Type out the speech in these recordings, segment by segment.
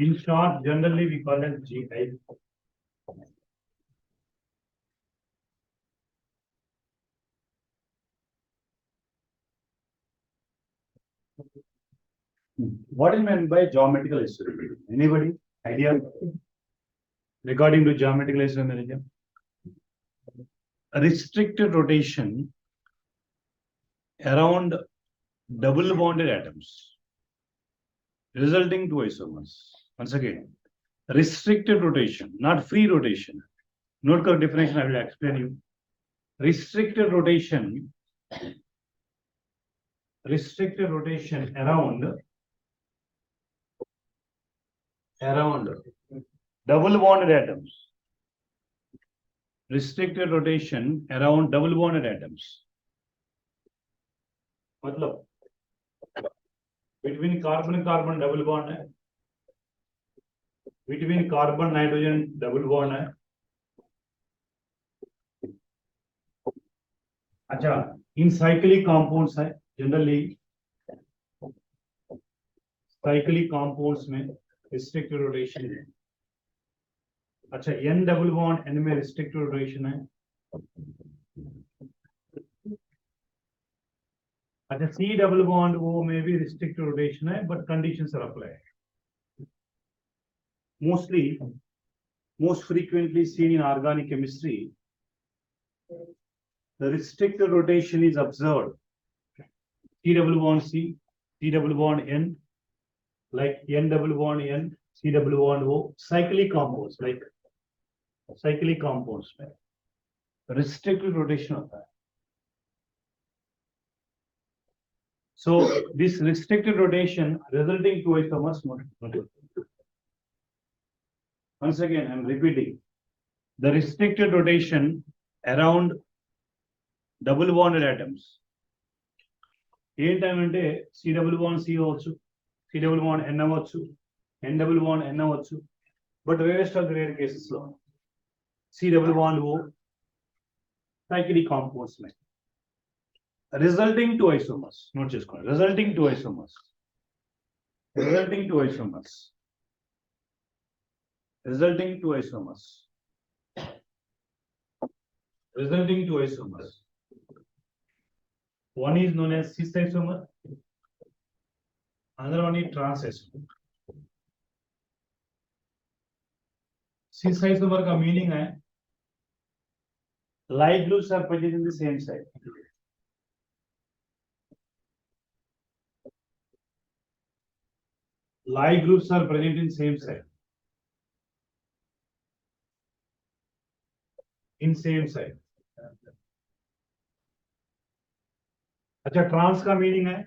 In short, generally we call it GI. What is meant by geometrical isomerism? Anybody? Idea? Regarding to geometrical isomerism? A restricted rotation around double bonded atoms, resulting to isomers. Once again, restricted rotation, not free rotation. Note the definition, I will explain you. Restricted rotation around double bonded atoms. Restricted rotation around double bonded atoms. मतलब between carbon and carbon double bond है, between carbon nitrogen double bond है. अच्छा, in cyclic compounds है, generally cyclic compounds में restricted rotation है. अच्छा, n double bond n में restricted rotation है. अच्छा, C double bond वो में भी restricted rotation है, but conditions are applied. Most frequently seen in organic chemistry, the restricted rotation is observed. C double bond C, C double bond N, like N double bond N, C double bond O, cyclic compounds, like cyclic compounds में restricted rotation होता है. So this restricted rotation resulting to isomers. Once again, I am repeating. The restricted rotation around double bonded atoms. ఏంటంటే C double bond C అవ్వచ్చు, C double bond N అవ్వచ్చు, N double bond N అవ్వచ్చు. But rarest of the rare cases లో C double bond O, cyclic compounds में resulting to isomers. Note చేసుకోండి. Resulting to isomers. Resulting to isomers. Resulting to isomers. Resulting to isomers. One is known as cis isomer. Another one is trans isomer. Cis isomer का meaning है light groups are present in the same side. Light groups are present in same side. In same side. अच्छा, trans का meaning है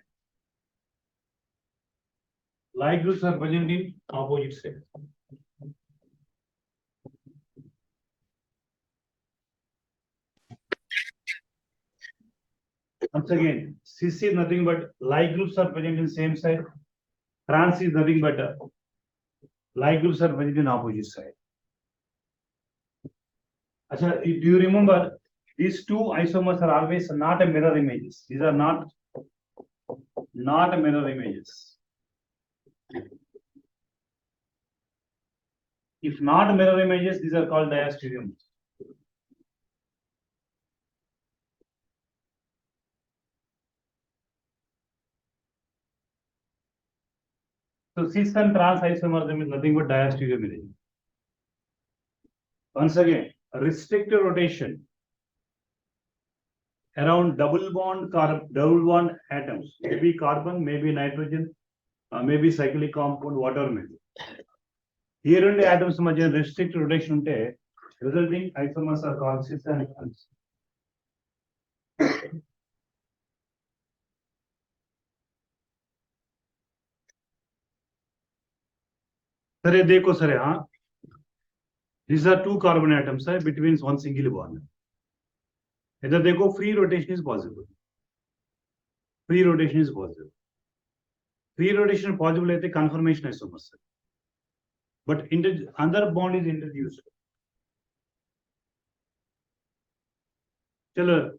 light groups are present in opposite side. Once again, cis is nothing but light groups are present in same side. Trans is nothing but light groups are present in opposite side. Achha, do you remember these two isomers are always not a mirror images. These are not mirror images. If not mirror images, these are called diastereomers. So cis and trans isomerism is nothing but diastereomers. Once again, restricted rotation around double bond atoms, maybe carbon, maybe nitrogen, maybe cyclic compound, whatever may be. Here in the atoms Madhya restricted rotation ఉంటే resulting isomers are called cis and trans. Sir देखो sir, हाँ, these are two carbon atoms between one single bond. इधर देखो, free rotation is possible. Free rotation is possible. Free rotation possible है तो conformation isomers. But another bond is introduced. चलो,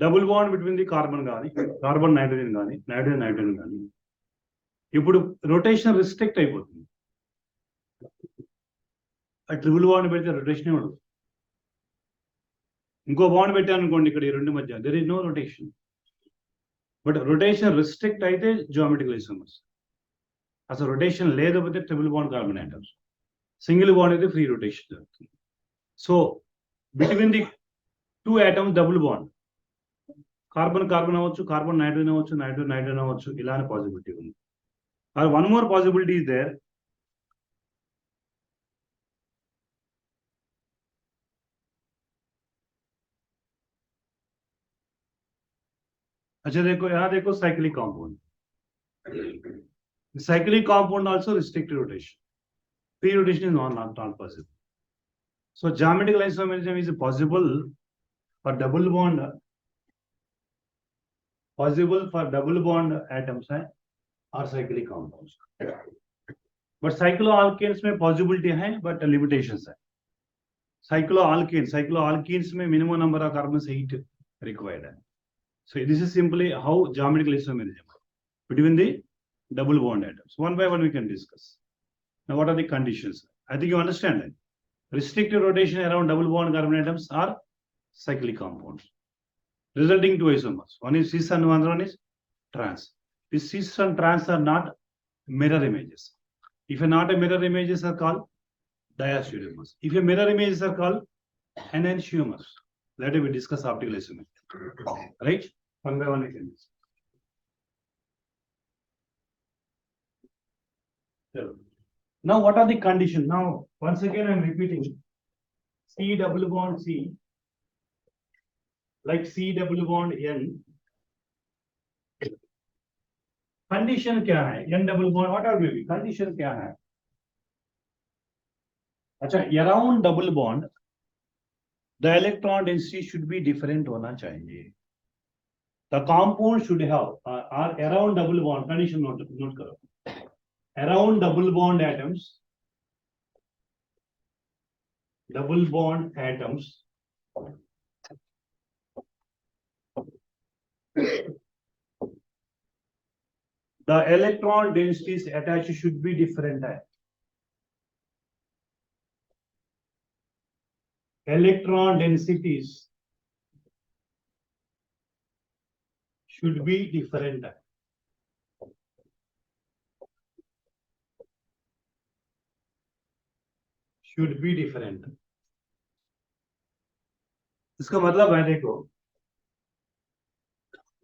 double bond between the carbon गानी, carbon nitrogen गानी, nitrogen गानी. ఇప్పుడు rotation restrict అయిపోతుంది. ట్రిపుల్ బాండ్ పెడితే రొటేషన్ ఉండదు. ఇంకో బాండ్ పెట్టాను అనుకోండి ఇక్కడ ఈ రెండు మధ్య, there is no rotation. But rotation restrict అయితే జియోమెట్రికల్ ఐసోమర్స్. అసలు రొటేషన్ లేకపోతే triple bond carbon atoms. Single bond అయితే ఫ్రీ రొటేషన్ జరుగుతుంది. So between the two atoms double bond, carbon carbon అవ్వచ్చు, కార్బన్ నైట్రోజన్ అవ్వచ్చు, నైట్రోజన్ నైట్రోజన్ అవ్వచ్చు, ఇలానే possibility ఉంది. Or one more possibility is there. अच्छा देखो, यहाँ देखो cyclic compound. Cyclic compound also restricted rotation. Free rotation is not possible. So geometrical isomerism is possible for double bond. Possible for double bond atoms or cyclic compounds. But cycloalkanes में possibility है, but limitations है. Cycloalkanes में minimum number of carbons 8 required है. So this is simply how geometrical isomerism between the double bond atoms. One by one we can discuss. Now what are the conditions? I think you understand that. Restricted rotation around double bond carbon atoms are cyclic compounds, resulting to isomers. One is cis and one is trans. These cis and trans are not mirror images. If not a mirror images are called diastereomers. If a mirror images are called enantiomers. Later we discuss optical isomerism. Right? One by one we can discuss. So, now what are the conditions? Now once again I am repeating. C double bond C, like C double bond N. Condition क्या है? N double bond, what are we? Condition क्या है? अच्छा, around double bond the electron density should be different होना चाहिए. The compound should have are around double bond. Condition note करो. Around double bond atoms, the electron densities attached should be different. Electron densities should be different. Should be different. इसका मतलब है देखो,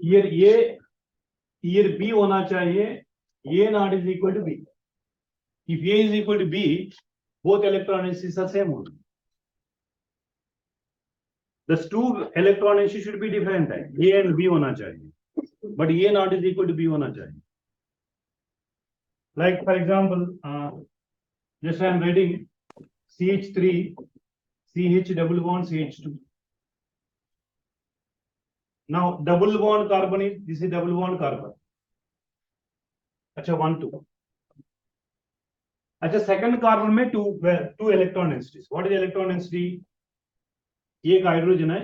ये B होना चाहिए, A not is equal to B. If A is equal to B, both electron densities are same only. The two electron density should be different. A and B होना चाहिए, but A not is equal to B होना चाहिए. Like for example, just I am writing CH3, CH double bond CH2. Now double bond carbon is, this is double bond carbon. अच्छा 1 2. अच्छा second carbon में two electron densities. What is electron density? एक hydrogen है,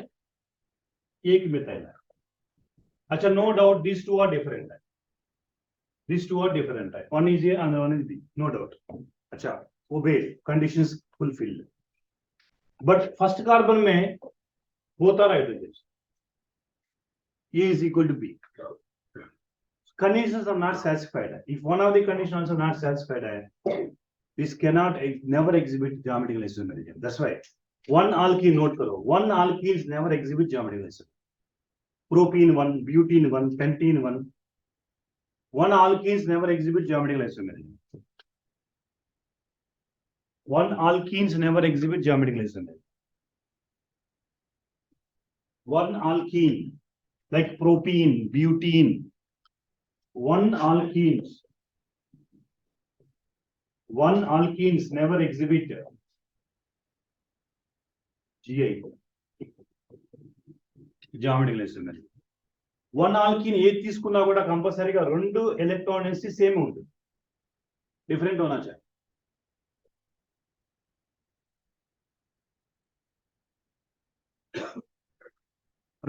एक methyl है. अच्छा, no doubt these two are different. These two are different. One is A and one is B. No doubt. अच्छा, obey conditions fulfilled. But first carbon में both are hydrogens. A is equal to B. Conditions are not satisfied. If one of the conditions are not satisfied, this cannot never exhibit geometrical isomerism. That's why one alkene note करो. One alkenes never exhibit geometrical isomerism. Propene 1, butene 1, pentene 1. One alkenes never exhibit geometrical isomerism. One alkenes never exhibit geometrical isomerism. One alkene like propene, butene. One alkenes never exhibit GI, geometrical isomerism. One alkene ఏది తీసుకున్నా కూడా కంపల్సరీగా రెండు electron density same ఉంటుంది, different होना चाहिए.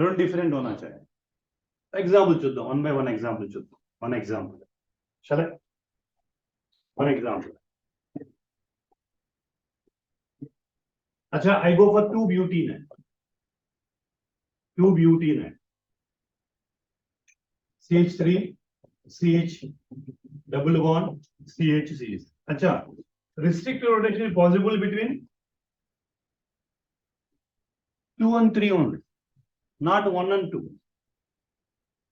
రెండు different होना चाहिए. एग्जांपल చూద్దాం, వన్ బై వన్ एग्जांपल చూద్దాం. వన్ एग्जांपल चले, వన్ एग्जांपल. अच्छा, I go for 2-butene. 2-butene. CH3, CH, double bond, CH. अच्छा, restricted rotation is possible between 2 and 3 only, not 1 and 2.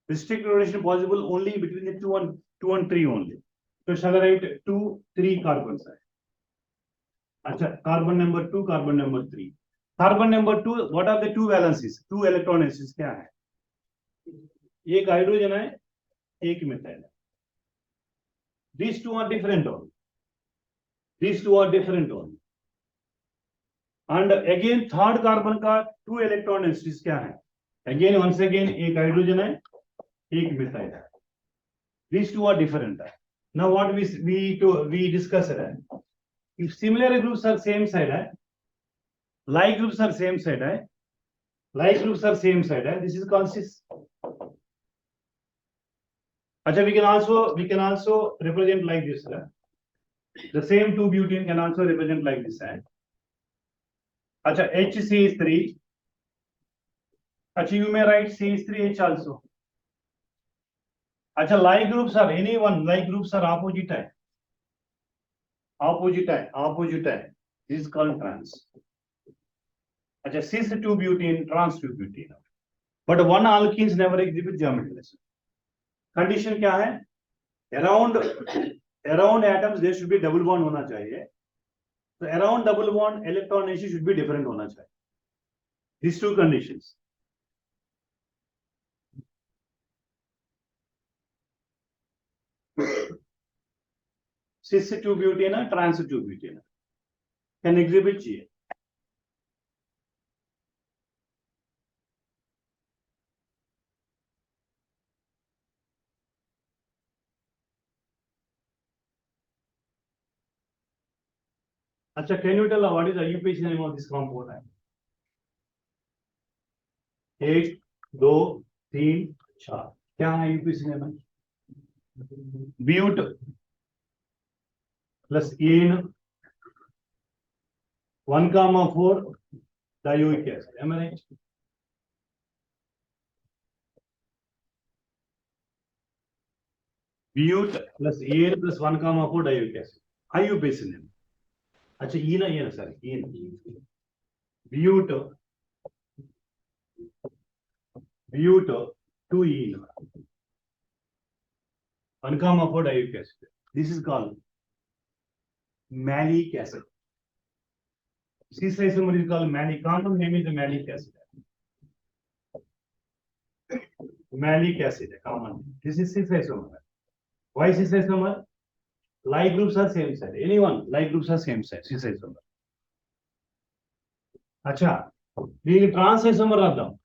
Restricted rotation possible only between the 2 and 3 only. So shall I write 2, 3 carbons? Achha, carbon number 2, carbon number 3. Carbon number 2, what are the two valencies? 2 electron valencies क्या है? एक hydrogen है, एक methyl है. These two are different only. These two are different only. And again third carbon का 2 electron valencies क्या है? Again once again एक हाइड्रोजन है, एक मिथाइल है. These two are different. Now what we discussed है, if similar groups are same side, like groups are same side, like groups are same side, this is called cis. Achha, we can also represent like this. The same 2-butene can also represent like this. Achha, HCH3. Achha, you may write CH3H also. Achha, like groups are anyone, like groups are opposite. Opposite. This is called trans. Achha, cis 2-butene, trans 2-butene. But one alkenes never exhibit geometrical isomerism. Condition क्या है? Around atoms there should be double bond होना चाहिए. So around double bond electron ratio should be different होना चाहिए. These two conditions. Cis 2-butene, trans 2-butene can exhibit G. Achha, can you tell what is the IUPAC name of this compound? 1, 2, 3, 4. क्या है IUPAC name? But plus ene 1,4 dioic acid. Am I right? But plus ene plus 1,4 dioic acid. IUPAC name. अच्छा, ene sorry, ene. But 2 ene 1,4 dioic acid. This is called malic acid. Cis isomer is called malic. Compound name is the malic acid. Malic acid, common. This is cis isomer. Why cis isomer? Like groups are same side. Anyone, like groups are same side. cis isomer. अच्छा, ये trans isomer आता.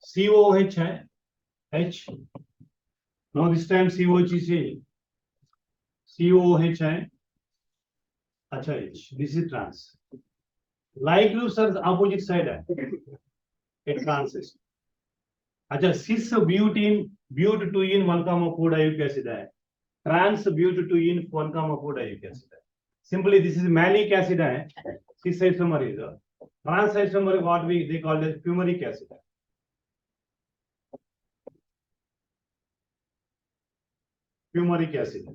COH है, H. Now this time COH is COH है. अच्छा, H. This is trans. Like groups are opposite side है. It trans is. अच्छा, cis butene, but 2 ene 1,4 dioic acid है. Trans but 2 ene 1,4 dioic acid है. Simply this is malic acid है. Cis isomer is. Trans isomer what they call as fumaric acid. Fumaric acid.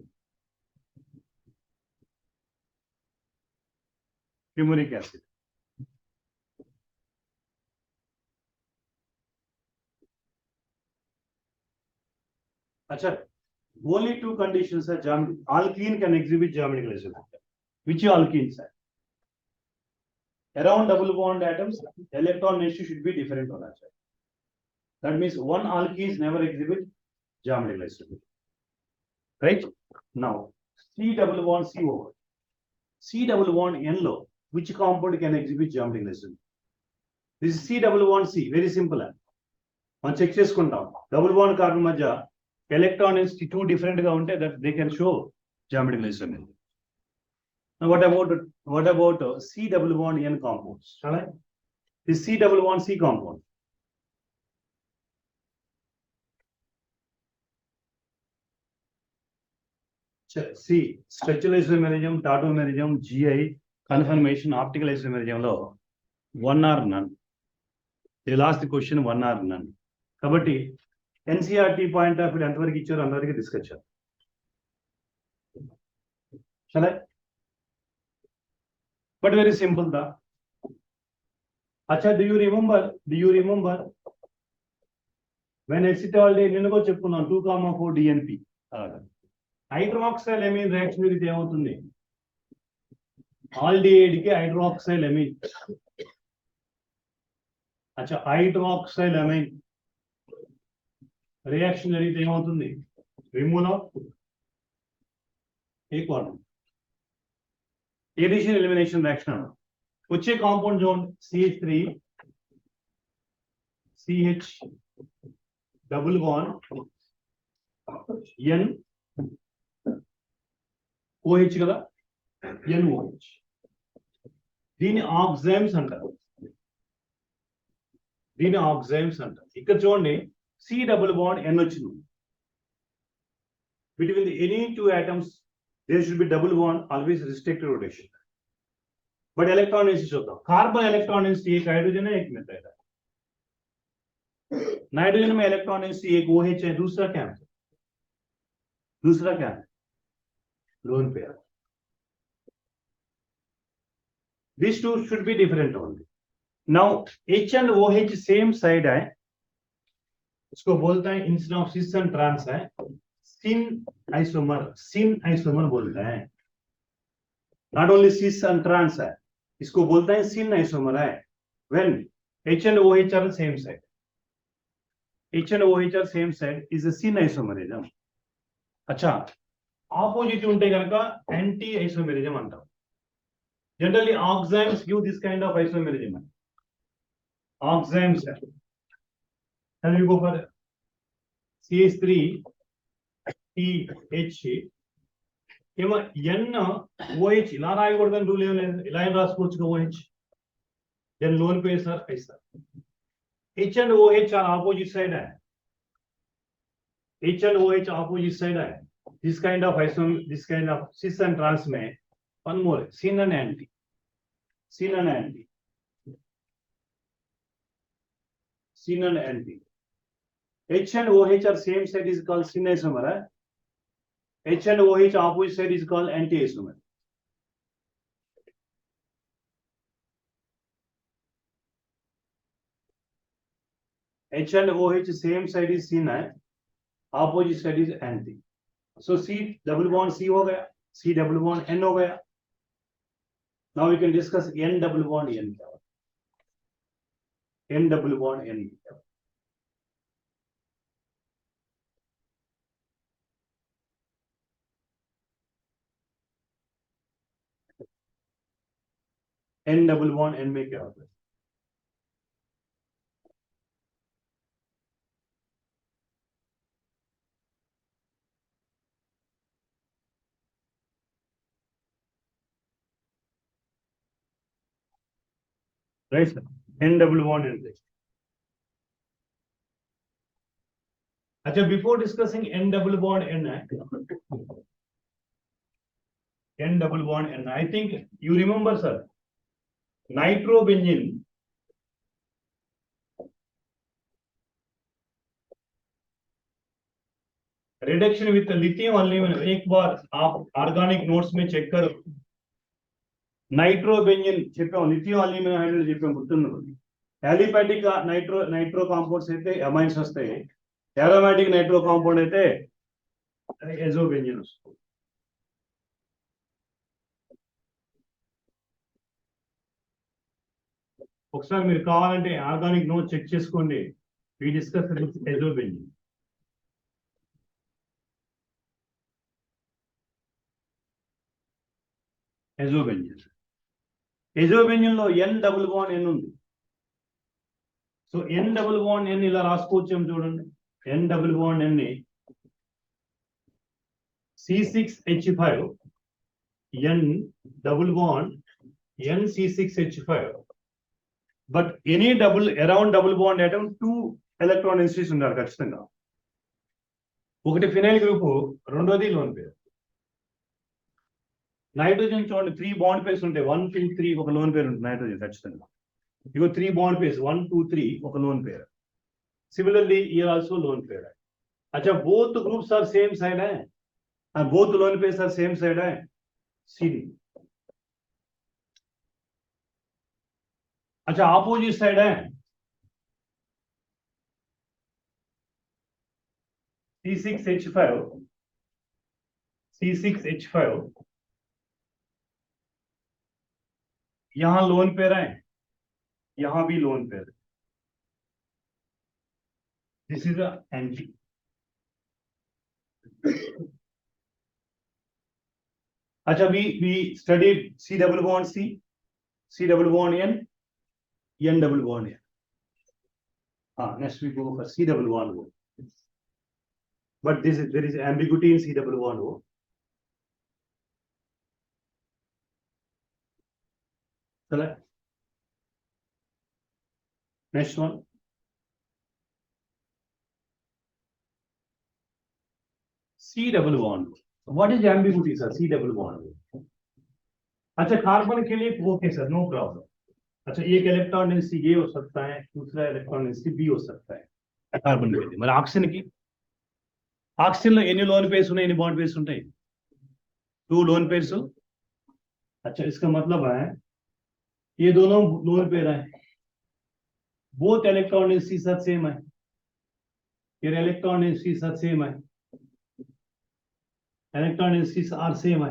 Fumaric acid. Achha, only two conditions are alkene can exhibit geometrical isomerism. Which alkenes are? Around double bond atoms, electron ratio should be different on that side. That means one alkenes never exhibit geometrical isomerism. Right? Now, C double bond CO. C double bond NLO. Which compound can exhibit geometrical isomerism? This is C double bond C. Very simple. One check cheskuntam. Double bond carbon madhya electron is two different ga unte that they can show geometrical isomerism. Now what about C double bond N compounds? Shall I? This C double bond C compound. C structural isomerism, tautomerism, GI, conformation optical ఐసోమెరిజంలో 1 or none. ఇది last question 1 or none. కాబట్టి NCERT point of view ఎంతవరకు ఇచ్చారో అంతవరకు discuss చేద్దాం. చలే but very simple దా. అచ్చా do you remember when acetaldehyde నిన్న కూడా చెప్పుకున్నాం 2,4 DNP హైడ్రాక్సైల్ అమీన్ రియాక్షన్ జరిగితే ఏమవుతుంది? ఆల్డిహైడ్ కి హైడ్రాక్సైల్ అమీన్. అచ్చా హైడ్రాక్సైల్ అమీన్ రియాక్షన్ జరిగితే ఏమవుతుంది? Removal of a quantum addition elimination reaction వచ్చే compound zone CH3 CH double bond N OH కదా, NOH. దీని ఆక్సైమ్స్ అంటారు. ఇక్కడ చూడండి C డబుల్ బాండ్ N వచ్చింది. Between any two atoms there should be double bond, always restricted rotation. But electron density చూద్దాం. Carbon electron density एक hydrogen है, एक मिथाइल है. नाइट्रोजन में इलेक्ट्रॉन डेंसिटी एक OH है, दूसरा क्या है? Lone pair. These two should be different only. Now H and OH same side है, इसको बोलते हैं instead of cis and trans है सिन आइसोमर बोलते हैं. Not only cis and trans है, इसको बोलते हैं सिन आइसोमर है. When H and OH are same side, H and OH are same side is a sin isomerism. अच्छा opposite ఉంటే గనక anti isomerism అంటాం. Generally oximes give this kind of isomerism. Oximes and we go for CH3 TH ఏమో NOH ఇలా రాయకూడదని rule ఏం లేదు, ఇలా ఏం రాసుకోవచ్చు OH. Then lone pair sir ఐసా. H and OH are opposite side है. H and OH opposite side है. This kind of cis and trans में one more sin and anti. H and OH are same side is called sin isomer. H and OH opposite side is called anti isomer. H and OH same side is sin है, opposite side is anti. So C double bond C हो गया, C double bond N हो गया. Now we can discuss N double bond N. N double bond N. N double bond N में क्या होता है? Right sir, N double bond N. अच्छा before discussing N double bond N, N double bond N, I think you remember sir, nitrobenzene reduction with lithium aluminum. एक बार आप organic notes में check करो. Nitrobenzene చెప్పాం, లిథియం అల్యూమినియం హైడ్రైడ్ చెప్పాం, గుర్తున్నది. యాలిపాటిక్ nitro compounds అయితే amines వస్తాయి, aromatic nitro compound అయితే ఎజోబెంజిన్ వస్తుంది. ఒకసారి మీరు కావాలంటే ఆర్గానిక్ నోట్ చెక్ చేసుకోండి. We discuss ఎజోబెంజిన్. ఎజోబెంజిన్ లో N డబుల్ బాండ్ N ఉంది. So N double bond N ఇలా రాసుకోవచ్చాం చూడండి. N డబుల్ బాండ్ N ని C6H5 N double bond NC6H5. But any around double bond atom 2 electron densities ఉండాలి ఖచ్చితంగా. ఒకటి phenyl group, రెండోది లోన్ పేర్. నైట్రోజన్ చూడండి 3 bond pairs ఉంటాయి 1 2 3 ఒక లోన్ పేరు ఉంటుంది నైట్రోజన్ ఖచ్చితంగా ఇగో 3 బాండ్ పేర్స్ 1 2 3 ఒక lone pair similarly here also lone pair अच्छा both groups are same side है and both lone pairs are same side है CD अच्छा opposite side है C6H5 C6H5 यहां लोन पेयर है यहां भी lone pair this is a anti अच्छा we studied C double bond C double bond N double bond N next we go for C double bond O but there is ambiguity in C double bond O select next one C double bond what is ambiguity sir C double bond अच्छा carbon के लिए okay sir no problem अच्छा एक electron density ये हो सकता है दूसरा इलेक्ट्रॉन डेंसिटी बी हो सकता है कार्बन के लिए मतलब ऑक्सीजन లో ఎన్ని లోन पेयर्स ఉన్నాయి ఎన్ని बॉन्ड पेयर्स ఉంటాయి 2 लोन पेयर्स अच्छा इसका मतलब है ये दोनों लोन पेयर है both electron density sir same है ये इलेक्ट्रॉन डेंसिटी सर सेम है electron densities are same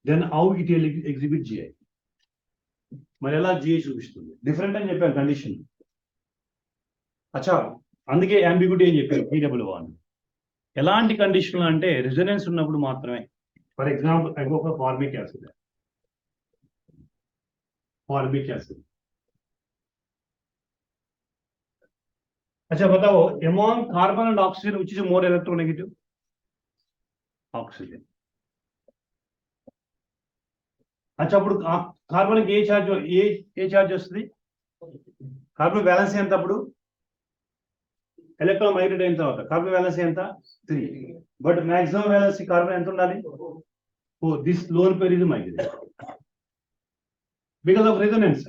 then how it will exhibit GI మరి ఎలా GI చూపిస్తుంది డిఫరెంట్ అని చెప్పాను కండిషన్ అచ్చా అందుకే అంబిగ్యూటీ అని చెప్పాను PW1 ఎలాంటి కండిషన్ అంటే రెజొనెన్స్ ఉన్నప్పుడు మాత్రమే for example I go for formic acid अच्छा बताओ among carbon and oxygen which is more electronegative oxygen अच्छा అప్పుడు కార్బన్ కి ఏ చార్జ్ వస్తుంది కార్బన్ బ్యాలెన్స్ ఎంత అప్పుడు ఎలక్ట్రాన్ మైగ్రేట్ అయిన తర్వాత కార్బన్ బ్యాలెన్స్ ఎంత 3 బట్ మాక్సిమం బ్యాలెన్స్ కార్బన్ ఎంత ఉండాలి oh this lone pair is migrate because of resonance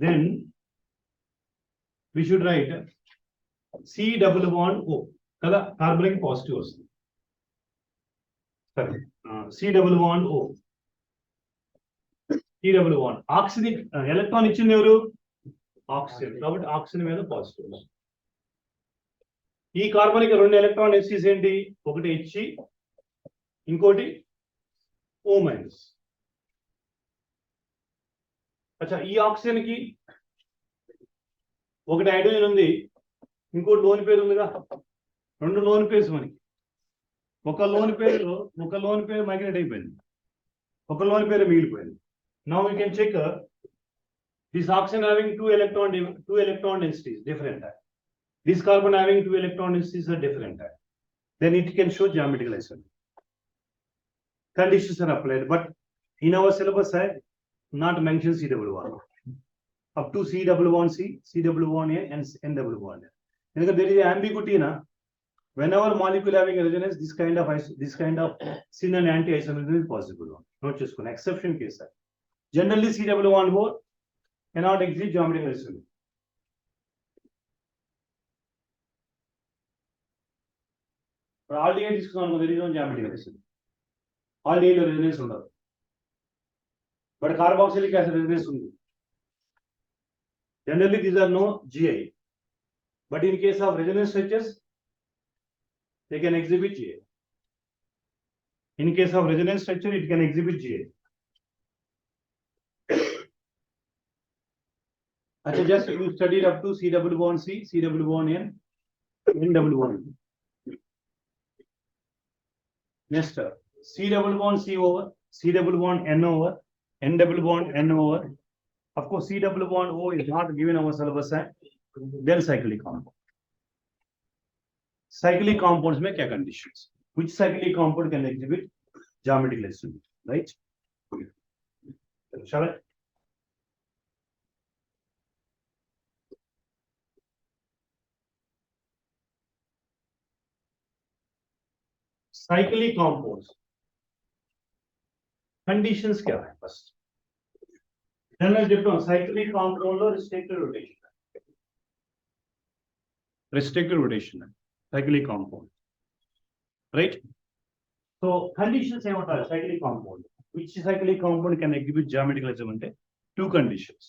then we should write C double bond O కదా కార్బన్ కి పాజిటివ్ వస్తుంది C double bond O C double bond oxygen electron ఇచ్చింది ఎవరు oxygen కాబట్టి oxygen మీద positive ఈ carbon కి రెండు ఎలక్ట్రాన్ ఎస్సీస్ ఏంటి ఒకటి H ఇంకోటి O మైనస్ అచ్చా ఈ ఆక్సిజన్ కి ఒకటి హైడ్రోజన్ ఉంది ఇంకోటి లోన్ పేరు ఉందిగా రెండు లోన్ పేర్స్ మనకి ఒక లోన్ పేరు మైగ్రేట్ అయిపోయింది ఒక లోన్ పేరు మిగిలిపోయింది now you can check this oxygen having two electron densities different this carbon having 2 electron densities are different then it can show geometrical isomerism conditions are applied but in our syllabus I not mention C double bond up to C double bond C double bond A and N double bond because there is ambiguity na whenever molecule having a resonance this kind of syn and anti isomerism is possible note cheskone exception case generally C double bond O cannot exhibit geometrical isomerism but aldehyde తీసుకున్నాను there is no geometrical isomerism aldehyde లో resonance ఉండదు but carboxylic acid resonance ఉంది generally these are no GI but in case of resonance structures they can exhibit GI. In case of resonance structure, it can exhibit GI. अच्छा just you studied up to C double bond C double bond N double bond. Next C double bond C over C double bond N over N double bond N over. Of course, C double bond O is not given our syllabus. Then cyclic compound. Cyclic compounds में क्या conditions? Which cyclic compound can exhibit geometrical isomerism? Right? Shall I? Cyclic compounds. Conditions क्या है first general చెప్పాం cyclic compound లో restricted rotation cyclic compound right so conditions ఏమంటారు cyclic compound which cyclic compound can exhibit geometrical isomers అంటే two conditions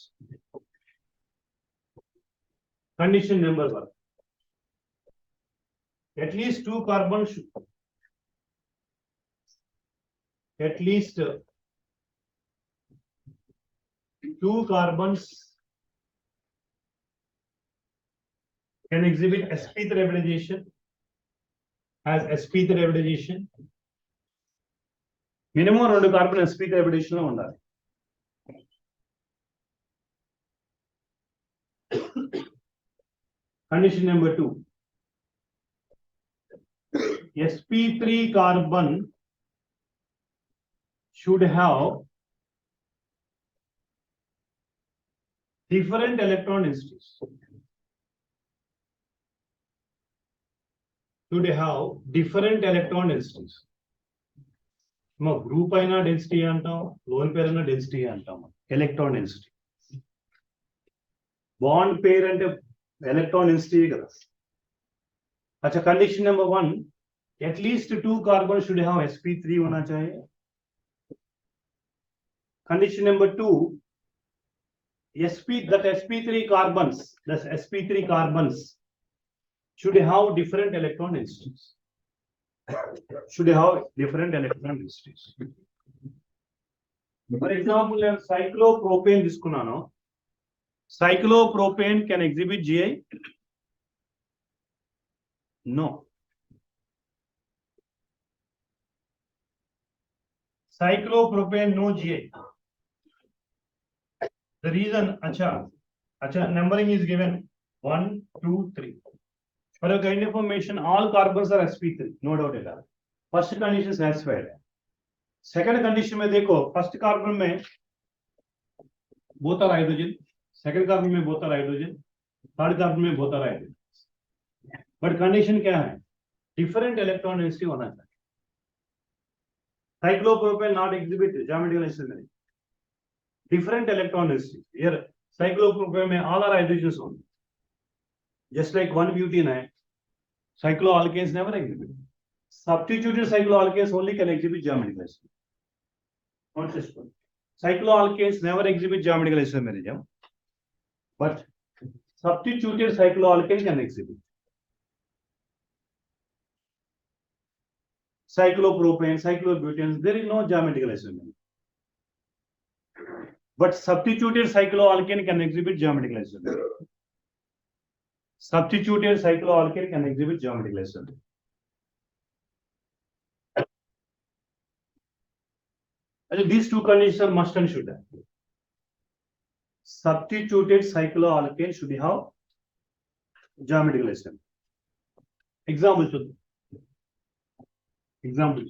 condition number 1 at least two carbons at least two carbons can exhibit sp3 hybridization as sp3 hybridization minimum రెండు carbon sp3 hybridization లో ఉండాలి condition number 2 sp3 carbon should have different electron densities should have different electron densities మా group అయినా density అంటాం lone pair అయినా density అంటాం electron density bond pair అంటే electron density కదా अच्छा condition number 1 at least two carbon should have sp3 होना चाहिए condition number 2 sp3 carbons should have different electron densities for example నేను cyclopropane తీసుకున్నాను cyclopropane can exhibit gi no cyclopropane no gi the reason acha numbering is given 1 2 3 for your kind information all carbons are sp3 no doubt at all first condition satisfied second condition में देखो first carbon में both are hydrogen second carbon में both are hydrogen third carbon में both are hydrogen but condition क्या है different electron density होना चाहिए cyclopropane not exhibit geometrical isomerism different electron density here cyclopropane में all are hydrogens only just like one butene है cycloalkanes never exhibit substituted cycloalkanes only can exhibit geometrical isomerism not this one cycloalkanes never exhibit geometrical isomerism but substituted cycloalkane can exhibit cyclopropane cyclobutanes there is no geometrical isomerism but substituted cycloalkane can exhibit geometrical isomerism substituted cycloalkane can exhibit geometrical isomerism these two conditions are must and should have substituted cycloalkane should have geometrical isomerism example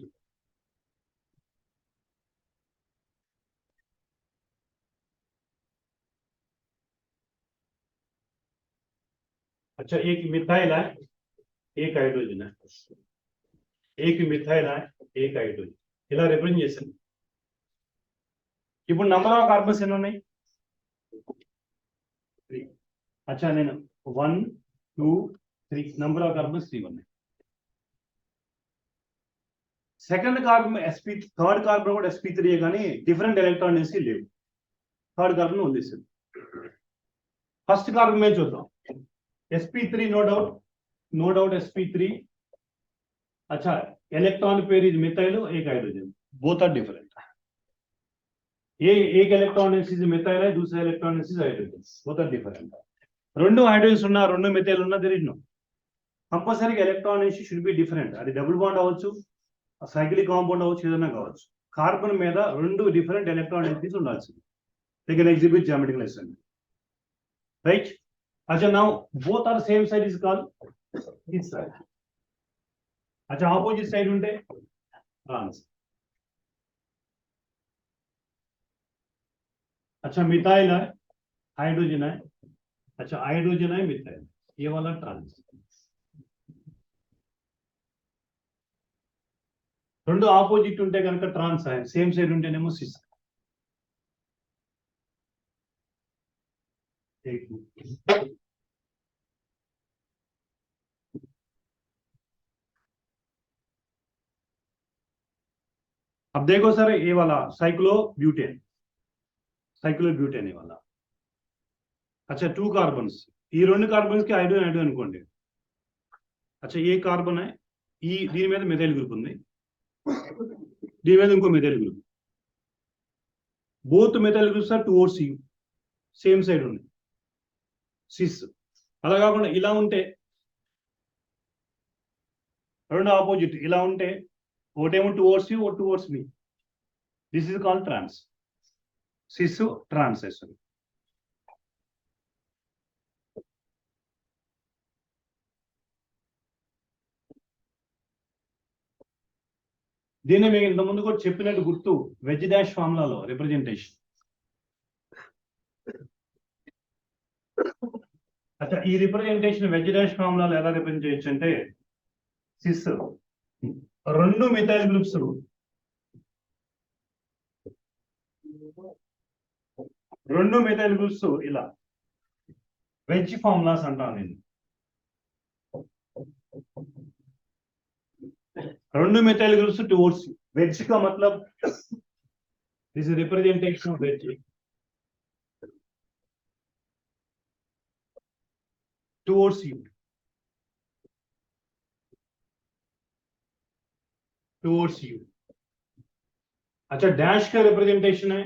अच्छा एक methyl है एक hydrogen है एक methyl है एक hydrogen ఇలా represent చేశాను ఇప్పుడు నంబర్ ఆఫ్ కార్బన్స్ ఎన్ని ఉన్నాయి 3 अच्छा నేను 1 2 3 నంబర్ ఆఫ్ కార్బన్స్ 3 ఉన్నాయి second carbon sp third carbon కూడా sp3 కానీ డిఫరెంట్ ఎలక్ట్రాన్ డెన్సిటీ లేవు థర్డ్ కార్బన్ వదిలేసాను ఫస్ట్ కార్బన్ మీద చూద్దాం sp3 no doubt sp3 अच्छा इलेक्ट्रॉन पेयर इज मिथाइल एक हाइड्रोजन बोथ आर डिफरेंट ये एक इलेक्ट्रॉन इज मिथाइल है दूसरा electron is hydrogen both are different రెండు హైడ్రోజన్స్ ఉన్నా రెండు మిథైల్ ఉన్నా there is no compulsory electron should be different అది డబుల్ బాండ్ అవ్వచ్చు సైక్లిక్ కాంపౌండ్ అవ్వచ్చు ఏదైనా కావచ్చు కార్బన్ మీద రెండు డిఫరెంట్ ఎలక్ట్రాన్ డెన్సిటీస్ ఉండాల్సింది they can exhibit geometrical isomer right अच्छा now both are same side is called this side अच्छा opposite side unte trans अच्छा मिथाइल है हाइड्रोजन है अच्छा हाइड्रोजन है मिथाइल ये वाला ट्रांस రెండు ఆపోజిట్ ఉంటే కనుక ట్రాన్స్ అయాన్, సేమ్ సైడ్ ఉంటేనేమో సిస్. अब देखो सर ये वाला साइक्लोब्यूटेन, साइक्लोब्यूटेन ये वाला. अच्छा 2 कार्बन्स, ఈ రెండు కార్బన్స్ కి ఐడోన్ ఐడోన్ అనుకోండి. अच्छा ये కార్బన్ है, ఈ దీని మీద మెథైల్ గ్రూప్ ఉంది, దీని మీద ఇంకో methyl group. Both methyl groups are towards you, same side ఉంది సిస్. అలా కాకుండా ఇలా ఉంటే రెండు ఆపోజిట్ ఇలా ఉంటే ఒకటేమో టువర్డ్స్ యూ, ఒకటి towards me. This is called trans, cis trans. దీన్ని మీకు ఇంతకుముందు కూడా చెప్పినట్టు గుర్తు, వెజ్ డాష్ ఫార్ములాలో రిప్రజెంటేషన్. అచ్చా ఈ రిప్రజెంటేషన్ వెజ్ డాష్ ఫార్ములాలో ఎలా రిప్రజెంట్ చేయొచ్చు అంటే, సిస్ రెండు మిథైల్ గ్రూప్స్, రెండు మిథైల్ గ్రూప్స్ ఇలా వెజ్ ఫార్ములాస్ అంటాను నేను. రెండు मिथाइल ग्रुप्स टुवर्ड्स वेज का मतलब this is representation of ways towards you, towards you. अच्छा डैश का रिप्रेजेंटेशन है,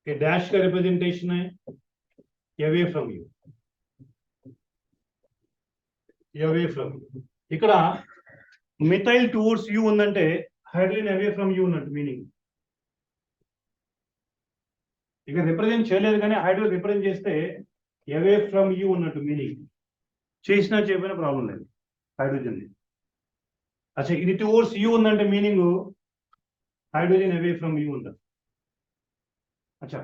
ये डैश का रिप्रेजेंटेशन है away from you, away from you. ఇక్కడ మిథైల్ టువర్డ్స్ యూ ఉందంటే హైడ్రోజన్ అవే ఫ్రమ్ యూ ఉన్నట్టు మీనింగ్. ఇక రిప్రజెంట్ చేయలేదు కానీ హైడ్రోజన్ రిప్రజెంట్ చేస్తే అవే ఫ్రమ్ యూ ఉన్నట్టు మీనింగ్. చేసినా చెప్పిన ప్రాబ్లం లేదు హైడ్రోజన్. అచ్చా ఇది టువర్డ్స్ యూ ఉందంటే meaning hydrogen away from you ఉంటుంది. అచ్చా